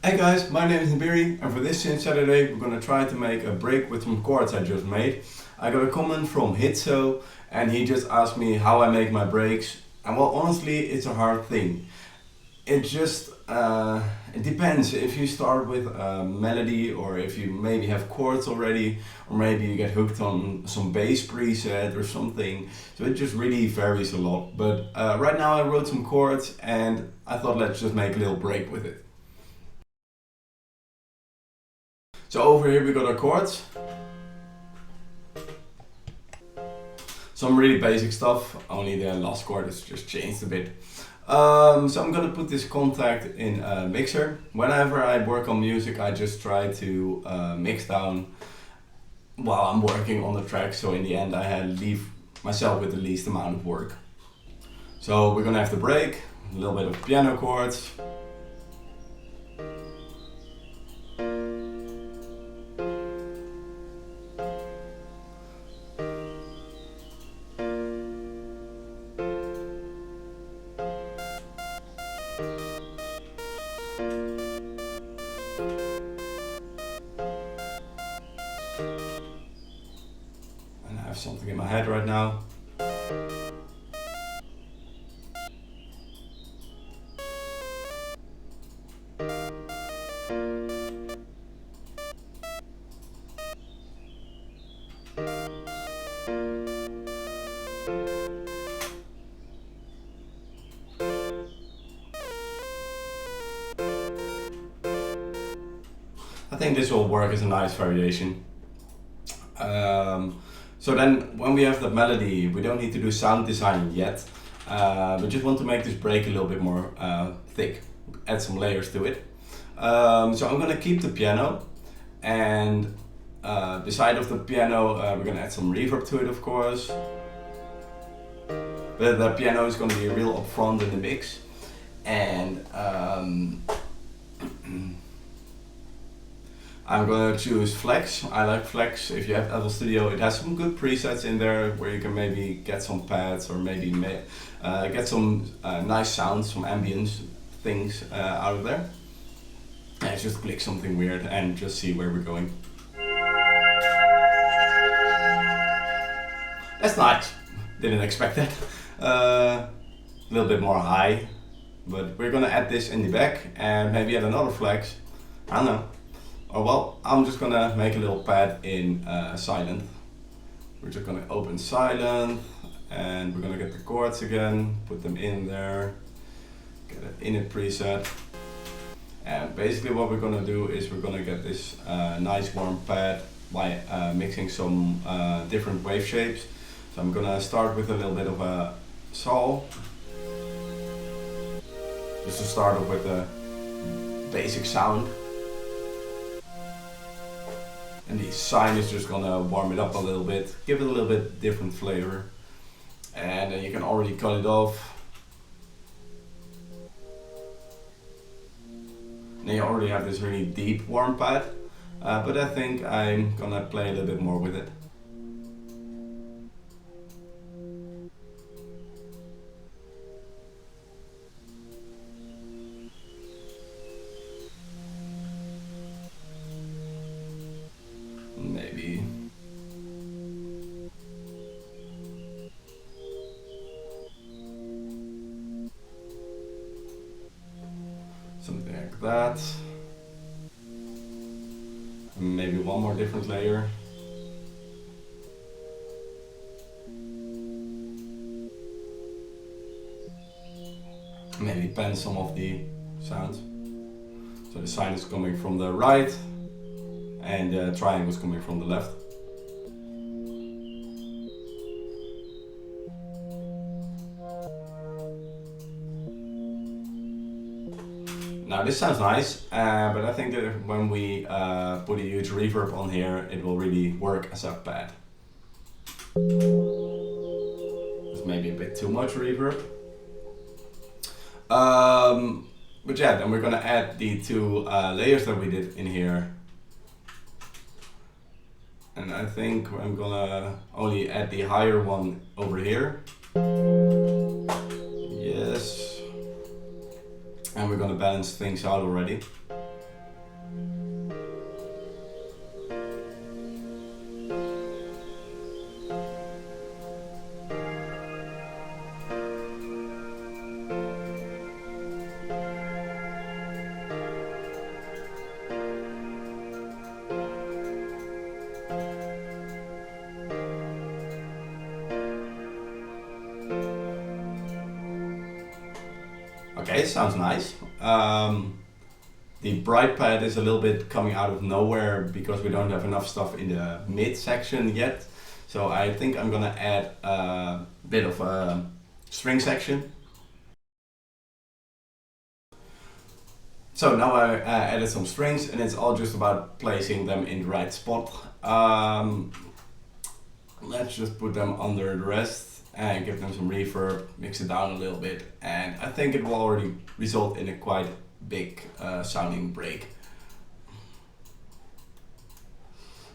Hey guys, my name is Nabiri, and for this Synth Saturday we're gonna try to make a break with some chords I just made. I got a comment from Hitso and he just asked me how I make my breaks, and well, honestly it's a hard thing. It just it depends if you start with a melody or if you maybe have chords already, or maybe you get hooked on some bass preset or something. So it just really varies a lot. But right now I wrote some chords and I thought let's just make a little break with it. So over here we got our chords. Some really basic stuff, only the last chord is just changed a bit. So I'm gonna put this contact in a mixer. Whenever I work on music I just try to mix down while I'm working on the track, so in the end I leave myself with the least amount of work. So we're gonna have the break, a little bit of piano chords. And I have something in my head right now. I think this will work as a nice variation. So then when we have the melody, we don't need to do sound design yet. We just want to make this break a little bit more thick, add some layers to it. So I'm gonna keep the piano, and beside of the piano we're gonna add some reverb to it, of course. But the piano is gonna be real upfront in the mix. And I'm gonna choose Flex. I like Flex. If you have FL Studio, it has some good presets in there where you can maybe get some pads or maybe get some nice sounds, some ambience things out of there. And just click something weird and just see where we're going. That's nice. Didn't expect that. A little bit more high, but we're gonna add this in the back and maybe add another Flex. I don't know. Oh well, I'm just gonna make a little pad in silent. We're just gonna open silent and we're gonna get the chords again, put them in there, get an init preset. And basically what we're gonna do is we're gonna get this nice warm pad by mixing some different wave shapes. So I'm gonna start with a little bit of a sol, just to start off with a basic sound. And the sine is just gonna warm it up a little bit, give it a little bit different flavor. And then you can already cut it off. And then you already have this really deep warm pad, but I think I'm gonna play a little bit more with it. Maybe. Something like that. Maybe one more different layer. Maybe pen some of the sounds. So the sine is coming from the right, and the triangle is coming from the left. Now this sounds nice, but I think that when we put a huge reverb on here, it will really work as a pad. It's maybe a bit too much reverb. But yeah, then we're gonna add the two layers that we did in here. And I think I'm gonna only add the higher one over here. Yes. And we're gonna balance things out already. okay, sounds nice. The bright pad is a little bit coming out of nowhere because we don't have enough stuff in the mid section yet. So I think I'm gonna add a bit of a string section. So now I added some strings, and it's all just about placing them in the right spot. Let's just put them under the rest and give them some reverb, mix it down a little bit, and I think it will already result in a quite big sounding break.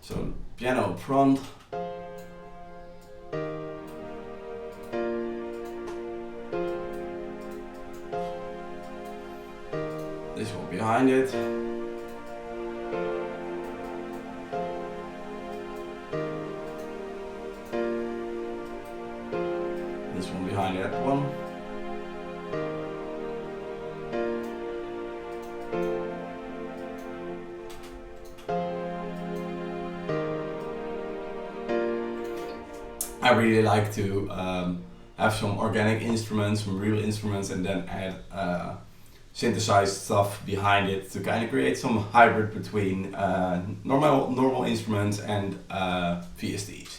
So piano up front. This one behind it. This one behind that one. I really like to have some organic instruments, some real instruments, and then add synthesized stuff behind it to kind of create some hybrid between normal instruments and VSTs.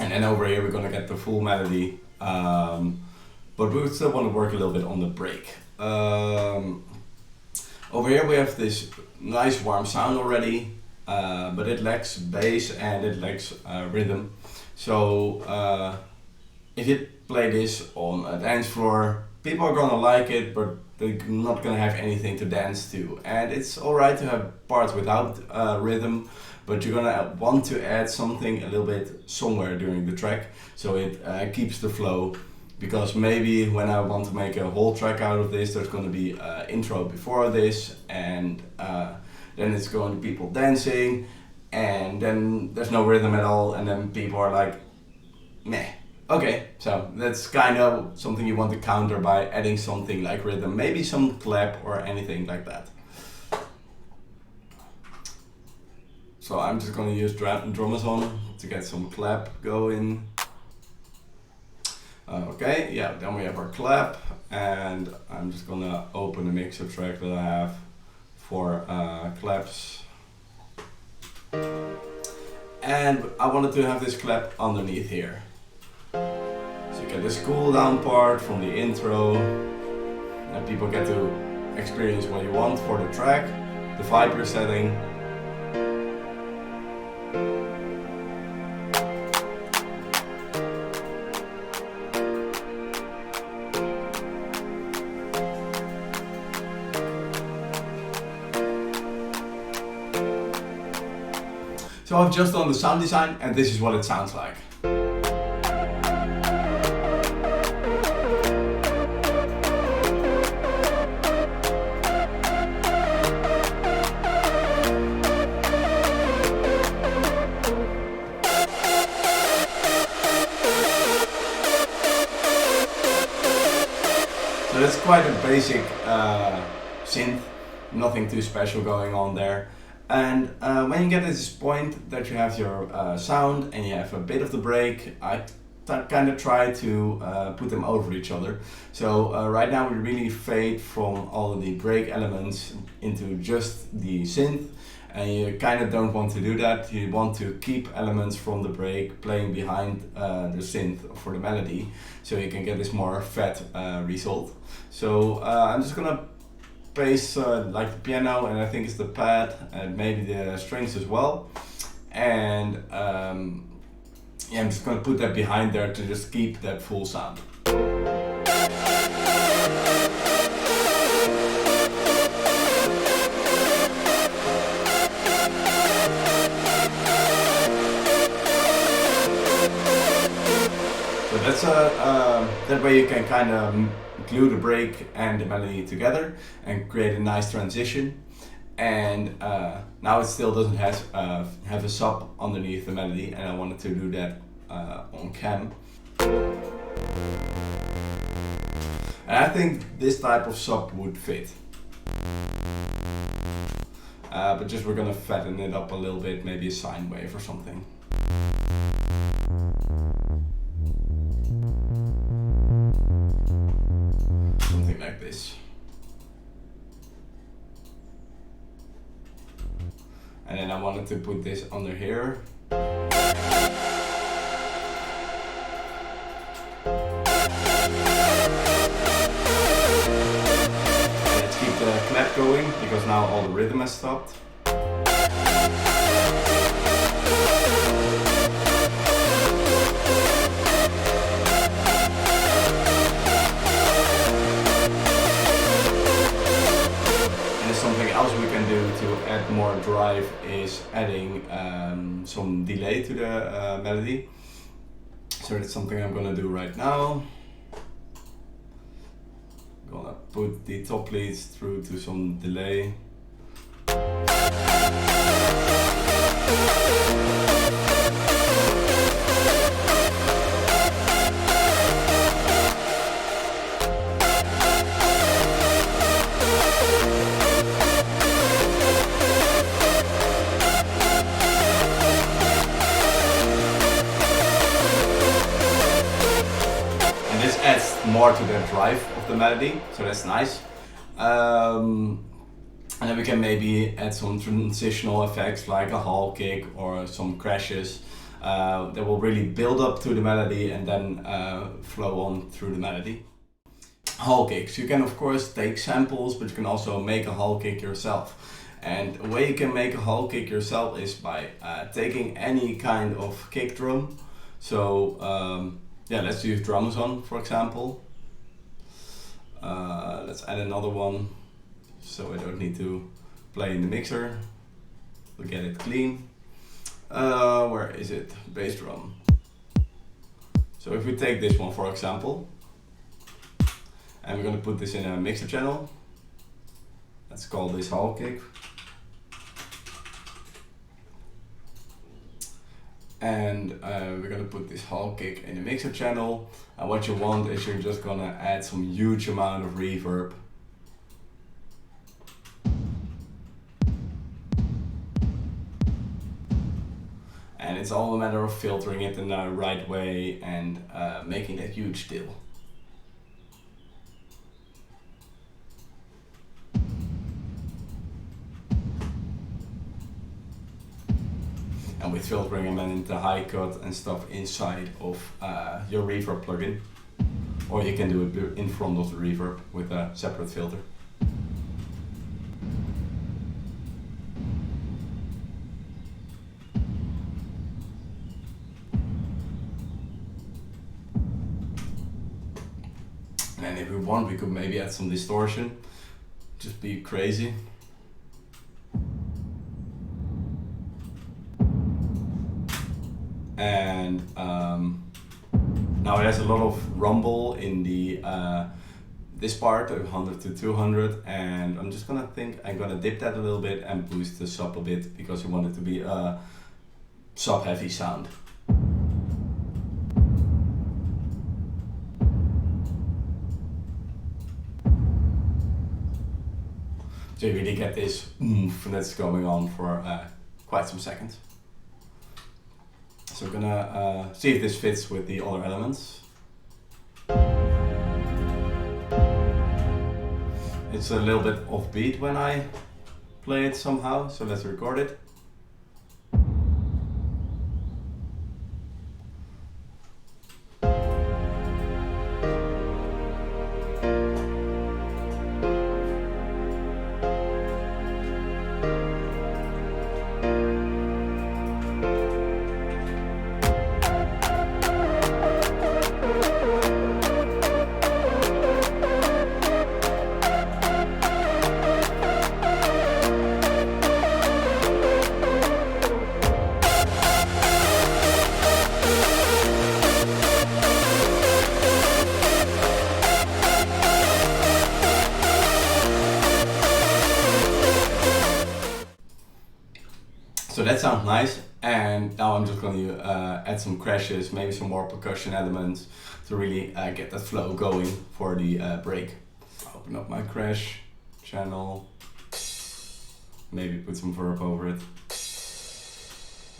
And then over here we're gonna get the full melody, but we still want to work a little bit on the break. Over here we have this nice warm sound already, but it lacks bass and it lacks rhythm. So if you play this on a dance floor, people are gonna like it, but they're not gonna have anything to dance to. And it's alright to have parts without rhythm, but you're gonna want to add something a little bit somewhere during the track, so it keeps the flow. Because maybe when I want to make a whole track out of this, there's going to be an intro before this, and then it's going to be people dancing, and then there's no rhythm at all, and then people are like, meh. Okay, so that's kind of something you want to counter by adding something like rhythm, maybe some clap or anything like that. So I'm just going to use drummers on to get some clap going. Okay, yeah, then we have our clap, and I'm just gonna open the mixer track that I have for claps. And I wanted to have this clap underneath here. So you get this cool down part from the intro, and people get to experience what you want for the track, the vibe you're setting. So I've just done the sound design, and this is what it sounds like. So that's quite a basic synth, nothing too special going on there. And when you get to this point that you have your sound and you have a bit of the break, I kind of try to put them over each other. So right now we really fade from all of the break elements into just the synth, and you kind of don't want to do that. You want to keep elements from the break playing behind the synth for the melody, so you can get this more fat result. So I'm just gonna bass like the piano, and I think it's the pad and maybe the strings as well, and yeah, I'm just gonna put that behind there to just keep that full sound. So that's that way you can kind of glue the break and the melody together and create a nice transition. and now it still doesn't have a sub underneath the melody, and I wanted to do that on cam. And I think this type of sub would fit. But just we're gonna fatten it up a little bit, maybe a sine wave or something. Something like this. And then I wanted to put this under here. Let's keep the clap going, because now all the rhythm has stopped. Something else we can do to add more drive is adding some delay to the melody. So that's something I'm gonna do right now. I'm gonna put the top leads through to some delay. Adds more to the drive of the melody, so that's nice. And then we can maybe add some transitional effects like a hall kick or some crashes that will really build up to the melody and then flow on through the melody. Hall kicks. You can of course take samples, but you can also make a hall kick yourself. And the way you can make a hall kick yourself is by taking any kind of kick drum. So yeah, let's use drums on, for example. Let's add another one, so I don't need to play in the mixer. We'll get it clean. Where is it? Bass drum. So if we take this one, for example, and we're gonna put this in a mixer channel. Let's call this hall kick. And we're gonna put this hall kick in the mixer channel, and what you want is you're just gonna add some huge amount of reverb. And it's all a matter of filtering it in the right way and making that huge deal. And with filtering them into high cut and stuff inside of your reverb plugin. Or you can do it in front of the reverb with a separate filter. And then if we want, we could maybe add some distortion. Just be crazy. And now it has a lot of rumble in the this part, 100 to 200, and I'm gonna dip that a little bit and boost the sub a bit because we want it to be a sub heavy sound. So you really get this oomph that's going on for quite some seconds. So we're gonna see if this fits with the other elements. It's a little bit offbeat when I play it somehow, so let's record it. that sounds nice, and now I'm just going to add some crashes, maybe some more percussion elements to really get that flow going for the break. Open up my crash channel, maybe put some verb over it,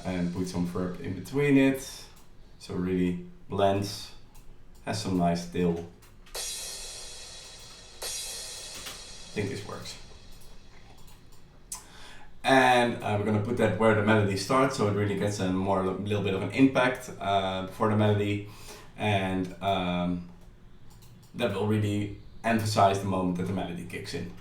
and put some verb in between it, so it really blends, has some nice dill. I think this works. And we're going to put that where the melody starts, so it really gets a little bit of an impact before the melody, and that will really emphasize the moment that the melody kicks in.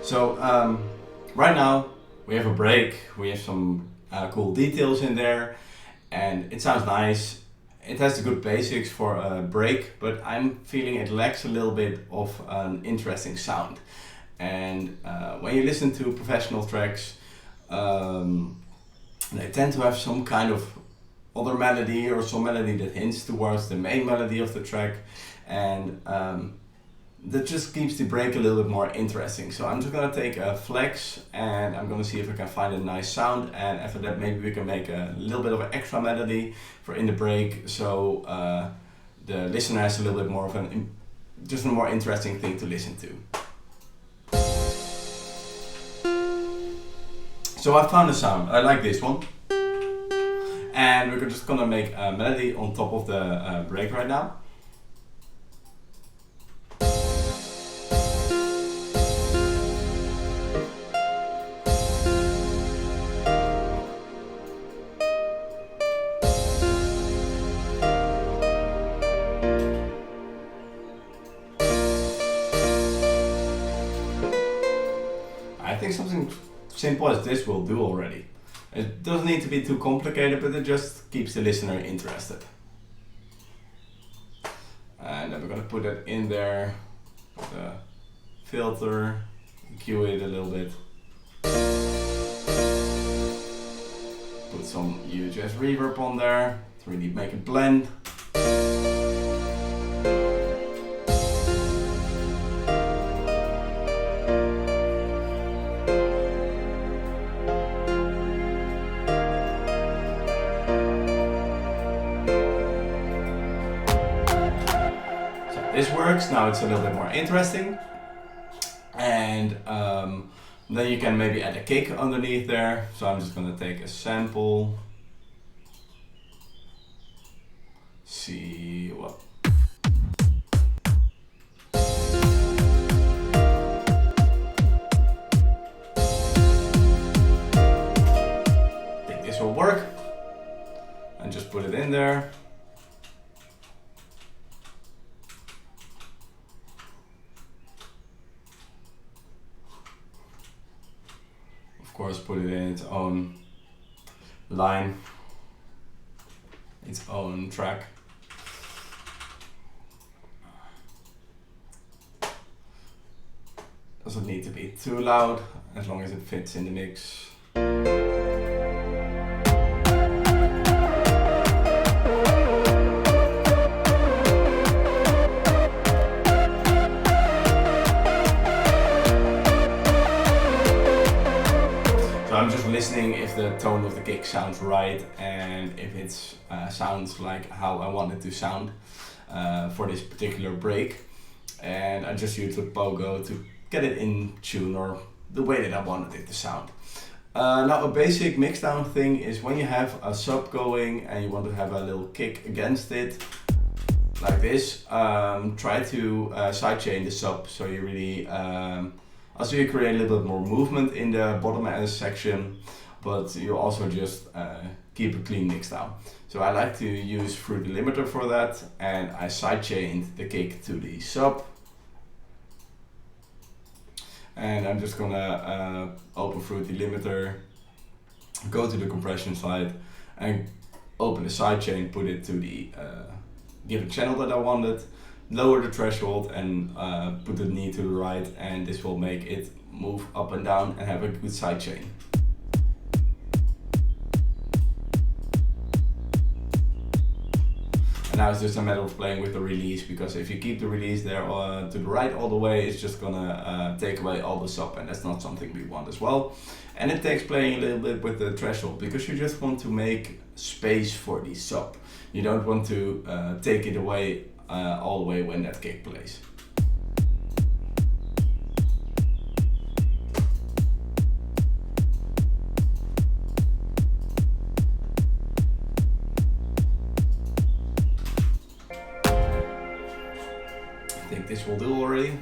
So right now we have a break, we have some cool details in there, and it sounds nice. It has the good basics for a break, but I'm feeling it lacks a little bit of an interesting sound. And when you listen to professional tracks, they tend to have some kind of other melody or some melody that hints towards the main melody of the track, and that just keeps the break a little bit more interesting. So I'm just gonna take a flex and I'm gonna see if I can find a nice sound, and after that maybe we can make a little bit of an extra melody for in the break, so the listener has a little bit more of just a more interesting thing to listen to. So I found a sound, I like this one. And we're just gonna make a melody on top of the break right now. I think something simple as this will do already. It doesn't need to be too complicated, but it just keeps the listener interested. And then we're gonna put it in there with a filter, EQ it a little bit. Put some UHS reverb on there to really make it blend. This works, now it's a little bit more interesting, and then you can maybe add a kick underneath there. So I'm just going to take a sample, see what. I think this will work, and just put it in there. Of course, put it in its own line, its own track. Doesn't need to be too loud, as long as it fits in the mix. I'm just listening if the tone of the kick sounds right, and if it sounds like how I want it to sound for this particular break. And I just use the pogo to get it in tune or the way that I wanted it to sound. Now a basic mixdown thing is when you have a sub going and you want to have a little kick against it, like this, try to sidechain the sub so you really, also you create a little bit more movement in the bottom end section, but you also just keep a clean mixdown. So I like to use Fruity Limiter for that, and I sidechained the kick to the sub. And I'm just gonna open Fruity Limiter, go to the compression side, and open the sidechain, put it to the given channel that I wanted, lower the threshold, and put the knee to the right, and this will make it move up and down and have a good sidechain. And now it's just a matter of playing with the release, because if you keep the release there to the right all the way, it's just gonna take away all the sub, and that's not something we want as well. And it takes playing a little bit with the threshold, because you just want to make space for the sub. You don't want to take it away all the way when that kick plays. I think this will do already.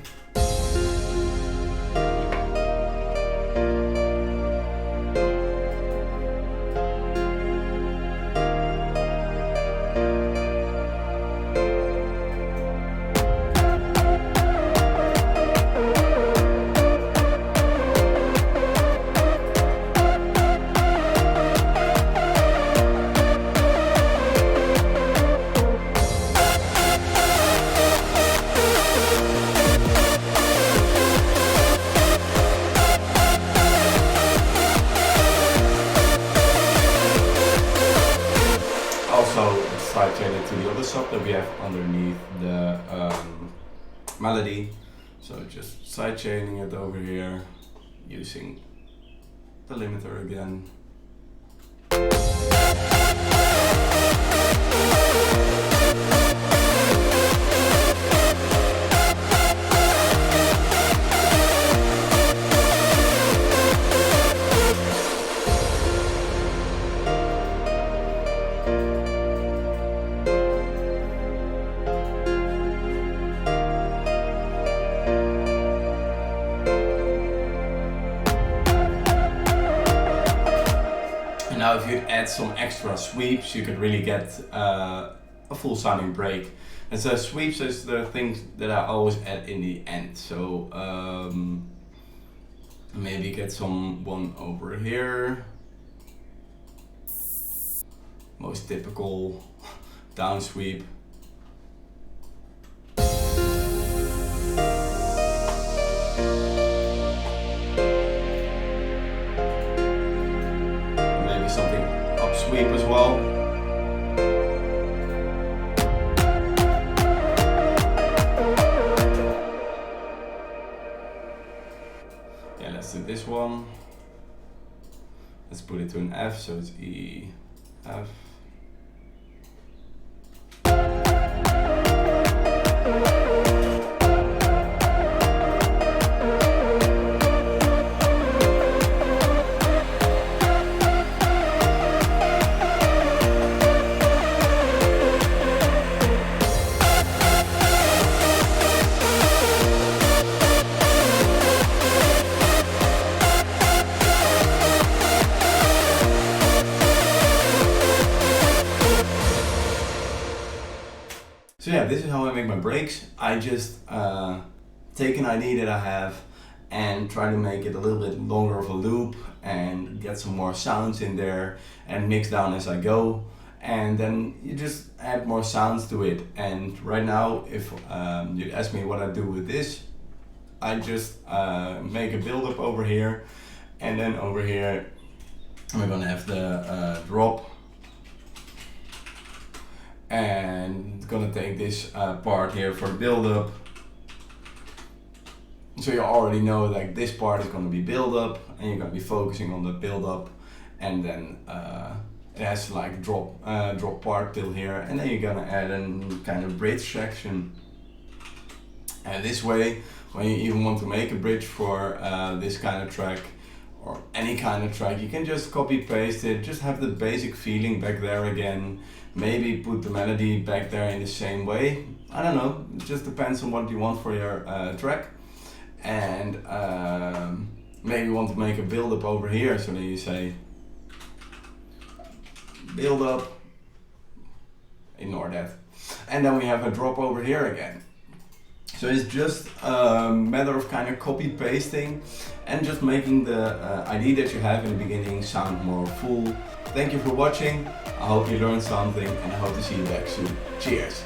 Sidechain it to the other sub that we have underneath the melody. So just sidechaining it over here, using the limiter again. Now if you add some extra sweeps, you could really get a full sounding break. And so sweeps is the things that I always add in the end. So maybe get some one over here. Most typical down sweep. Something up sweep as well. Yeah, let's do this one. Let's put it to an F, so it's E, F. So yeah, this is how I make my breaks. I just take an idea that I have and try to make it a little bit longer of a loop and get some more sounds in there and mix down as I go. And then you just add more sounds to it. And right now, if you ask me what I do with this, I just make a build up over here, and then over here we're gonna have the drop. And gonna take this part here for build up. So you already know like this part is gonna be build up, and you're gonna be focusing on the build up, and then it has like drop part till here, and then you're gonna add a kind of bridge section. And this way, when you even want to make a bridge for this kind of track, or any kind of track, you can just copy paste it, just have the basic feeling back there again, maybe put the melody back there in the same way. I don't know, it just depends on what you want for your track. And maybe you want to make a build up over here, so then you say build up, ignore that, and then we have a drop over here again. So it's just a matter of kind of copy pasting and just making the idea that you have in the beginning sound more full. Thank you for watching, I hope you learned something, and I hope to see you back soon. Cheers!